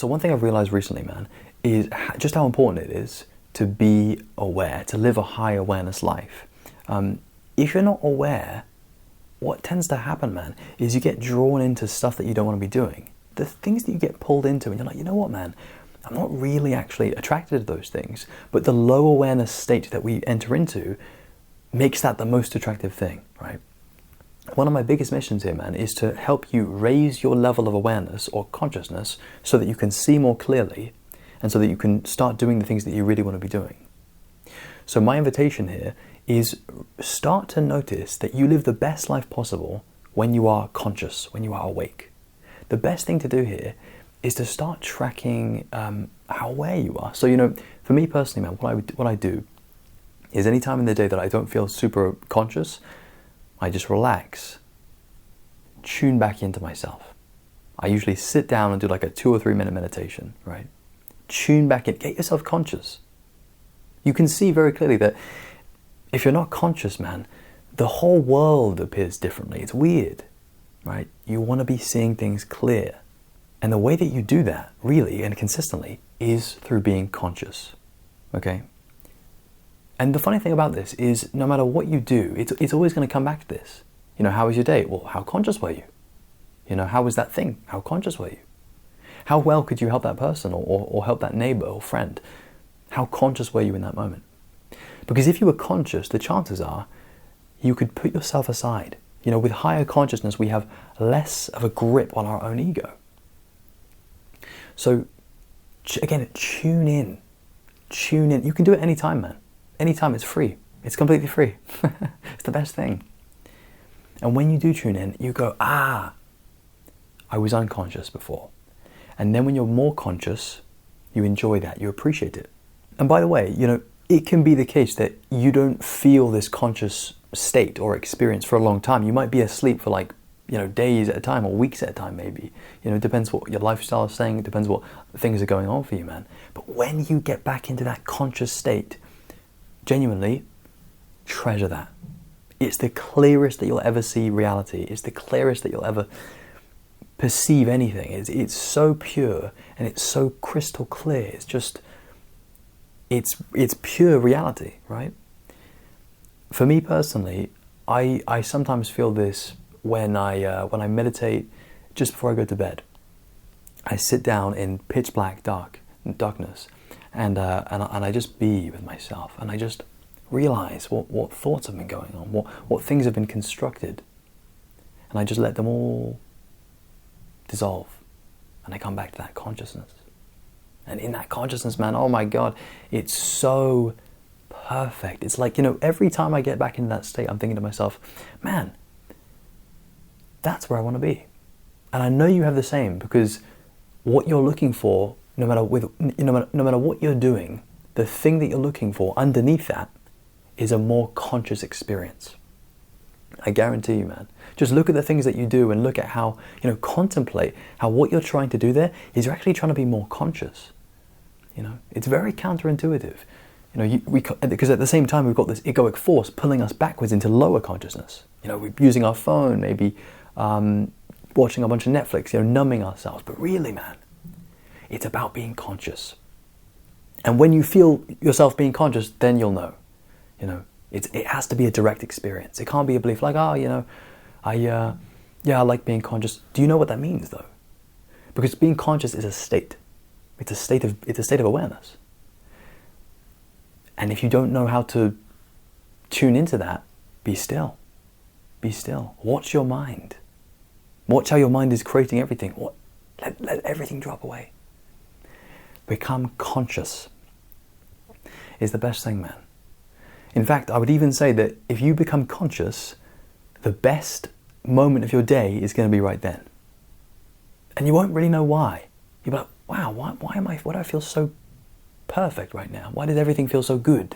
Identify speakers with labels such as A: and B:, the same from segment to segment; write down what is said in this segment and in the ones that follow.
A: So one thing I've realized recently, man, is just how important it is to be aware, to live a high awareness life. If you're not aware, what tends to happen, man, is you get drawn into stuff that you don't want to be doing. The things that you get pulled into, and you're like, you know what, man, I'm not really actually attracted to those things. But the low awareness state that we enter into makes that the most attractive thing, right? One of my biggest missions here, man, is to help you raise your level of awareness or consciousness so that you can see more clearly and so that you can start doing the things that you really want to be doing. So my invitation here is start to notice that you live the best life possible when you are conscious, when you are awake. The best thing to do here is to start tracking how aware you are. So, you know, for me personally, man, what I do is any time in the day that I don't feel super conscious, I just relax, tune back into myself. I usually sit down and do like a 2 or 3 minute meditation, right? Tune back in, get yourself conscious. You can see very clearly that if you're not conscious, man, the whole world appears differently. It's weird, right? You want to be seeing things clear. And the way that you do that, really and consistently, is through being conscious, okay? And the funny thing about this is no matter what you do, it's always going to come back to this. You know, how was your day? Well, how conscious were you? You know, how was that thing? How conscious were you? How well could you help that person or help that neighbor or friend? How conscious were you in that moment? Because if you were conscious, the chances are you could put yourself aside. You know, with higher consciousness, we have less of a grip on our own ego. So, again, tune in. Tune in. You can do it anytime, man. Anytime, it's free. It's completely free. It's the best thing. And when you do tune in, you go, I was unconscious before. And then when you're more conscious, you enjoy that, you appreciate it. And by the way, you know, it can be the case that you don't feel this conscious state or experience for a long time. You might be asleep for like, you know, days at a time or weeks at a time maybe. You know, it depends what your lifestyle is saying, it depends what things are going on for you, man. But when you get back into that conscious state, genuinely treasure that. It's the clearest that you'll ever see reality. It's the clearest that you'll ever perceive anything. It's so pure and it's so crystal clear. It's just, it's pure reality, right? For me personally, I sometimes feel this when I meditate just before I go to bed. I sit down in pitch black darkness, and I just be with myself, and I just realize what thoughts have been going on, what things have been constructed, and I just let them all dissolve, and I come back to that consciousness. And in that consciousness, man, oh my God, it's so perfect. It's like, you know, every time I get back into that state, I'm thinking to myself, man, that's where I want to be. And I know you have the same, because what you're looking for, no matter what you're doing, the thing that you're looking for underneath that is a more conscious experience. I guarantee you, man. Just look at the things that you do and look at how, you know, contemplate how what you're trying to do there is you're actually trying to be more conscious. You know, it's very counterintuitive. You know, because at the same time we've got this egoic force pulling us backwards into lower consciousness. You know, we're using our phone, maybe watching a bunch of Netflix, you know, numbing ourselves. But really, man, it's about being conscious. And when you feel yourself being conscious, then you'll know. You know, it has to be a direct experience. It can't be a belief like, you know, I like being conscious. Do you know what that means, though? Because being conscious is a state. It's a state of awareness. And if you don't know how to tune into that, be still. Be still. Watch your mind. Watch how your mind is creating everything. Let everything drop away. Become conscious is the best thing, man. In fact, I would even say that if you become conscious, the best moment of your day is going to be right then. And you won't really know why. You'll be like, wow, why do I feel so perfect right now? Why does everything feel so good?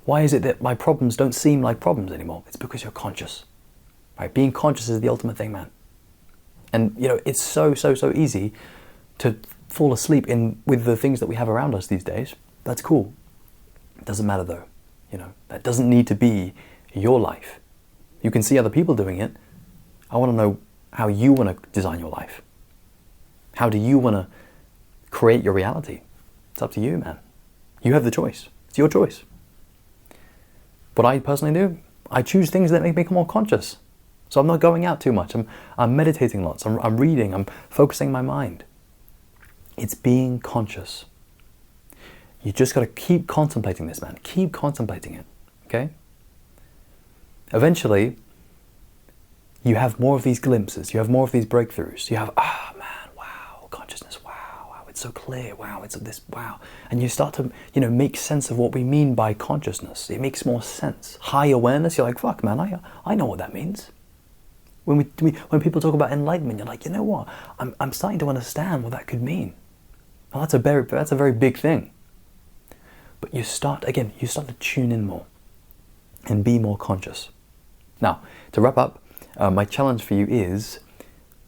A: Why is it that my problems don't seem like problems anymore? It's because you're conscious. Right? Being conscious is the ultimate thing, man. And you know, it's so easy to fall asleep with the things that we have around us these days. That's cool. It doesn't matter though. You know, that doesn't need to be your life. You can see other people doing it. I want to know how you want to design your life. How do you want to create your reality. It's up to you, man. You have the choice. It's your choice. What I personally do, I choose things that make me more conscious. So I'm not going out too much. I'm meditating lots. I'm reading. I'm focusing my mind. It's being conscious. You just got to keep contemplating this, man. Keep contemplating it, okay? Eventually, you have more of these glimpses. You have more of these breakthroughs. You have, man, wow, consciousness, wow, it's so clear, wow, it's this, wow. And you start to, make sense of what we mean by consciousness. It makes more sense. High awareness, you're like, fuck, man, I know what that means. When people talk about enlightenment, you're like, you know what? I'm starting to understand what that could mean. Well, that's a very big thing. But you start to tune in more and be more conscious. Now, to wrap up, my challenge for you is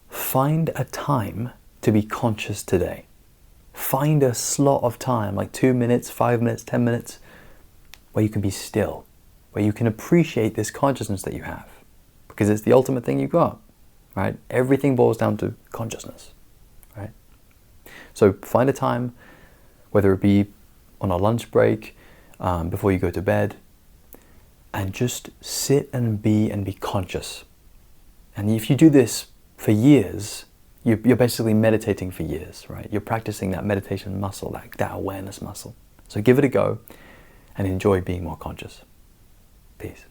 A: find a time to be conscious today. Find a slot of time, like 2 minutes, 5 minutes, 10 minutes, where you can be still, where you can appreciate this consciousness that you have. Because it's the ultimate thing you got, right? Everything boils down to consciousness, right? So find a time, whether it be on a lunch break, before you go to bed, and just sit and be conscious. And if you do this for years, you're basically meditating for years, right? You're practicing that meditation muscle, that awareness muscle. So give it a go and enjoy being more conscious. Peace.